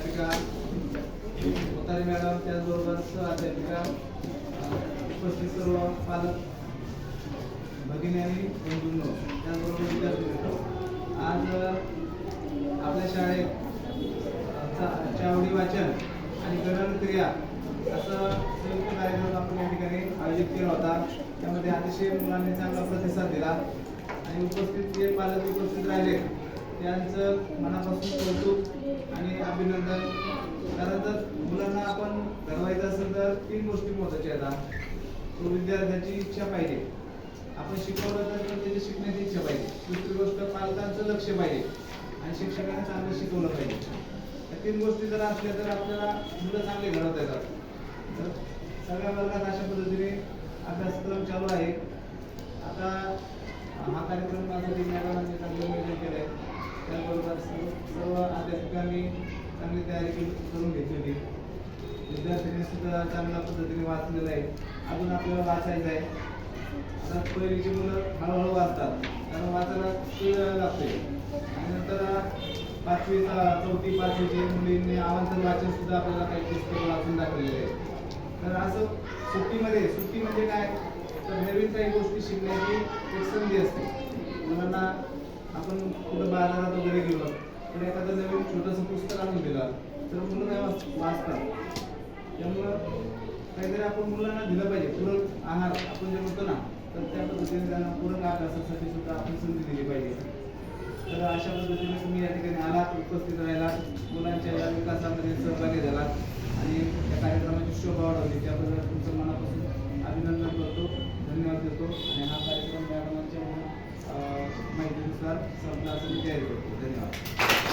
अध्यापिका कोतारी मॅडम, त्याचबरोबर अध्यापिका, उपस्थित सर्व पालक भगिनी आणि बंधूंनो, त्याचबरोबर विद्यार्थी मित्र, आज आपल्या शाळेत चावडी वाचन आणि गणन क्रिया असं संयुक्त कार्यक्रम आपण या ठिकाणी आयोजित केला होता. त्यामध्ये अतिशय मुलांनी चांगला प्रतिसाद दिला आणि उपस्थित जे पालक उपस्थित राहिले त्यांचं मनापासून कौतुक आणि अभिनंदन. कारण जर मुलांना आपण घडवायचं असेल तर 3 गोष्टी महत्त्वाच्या आहेत. तो विद्यार्थ्याची इच्छा पाहिजे, आपण शिकवलं तर त्याची शिकण्याची इच्छा पाहिजे. दुसरी गोष्ट पालकांचं लक्ष पाहिजे आणि शिक्षकांनी चांगलं शिकवलं पाहिजे. या 3 गोष्टी जर असल्या तर आपल्याला मुलं चांगले घडवता येतात. तर सगळ्या वर्गात अशा पद्धतीने अभ्यासक्रम चालू आहे. आता हा कार्यक्रम माझ्यासाठी मॅडमांनी चांगलं नियोजन केलं आहे. त्याचबरोबर सर्व अध्यापकांनी चांगली तयारी करून घेतलेली, विद्यार्थ्यांनी सुद्धा चांगल्या पद्धतीने वाचलेलं आहे. अजून आपल्याला वाचायचं आहे. आता पहिलीची मुलं हळूहळू वाचतात, कारण वाचायला वेळ लागते. आणि नंतर 5वी 4थी 5वीची मुलींनी आवांतर वाचन सुद्धा आपल्याला काही पुस्तकं वाचून दाखवलेले आहे. तर असं सुट्टी म्हणजे काय, तर नवीन काही गोष्टी शिकण्याची एक संधी असते. मुलांना आपण कुठं बाजारात वगैरे गेलो तर एखादं नवीन छोटंसं पुस्तक आणून दिलं तर मुलं काय वाचतात. त्यामुळं काहीतरी आपण मुलांना दिलं पाहिजे. पूरक आहार आपण जे म्हणतो ना, तर त्या पद्धतीने त्यांना पूरक अभ्यासासाठी सुद्धा आपण संधी दिली पाहिजे. तर अशा पद्धतीने तुम्ही या ठिकाणी आलात, उपस्थित राहिला, मुलांच्या या विकासामध्ये सहभागी झाला आणि या कार्यक्रमाची शोभा वाढवली, त्याबद्दल तुमचं मनापासून अभिनंदन करतो, धन्यवाद देतो. आणि हा कार्यक्रम मॅडमांच्या माहितीनुसार संपला असं मी तयारी करतो. धन्यवाद.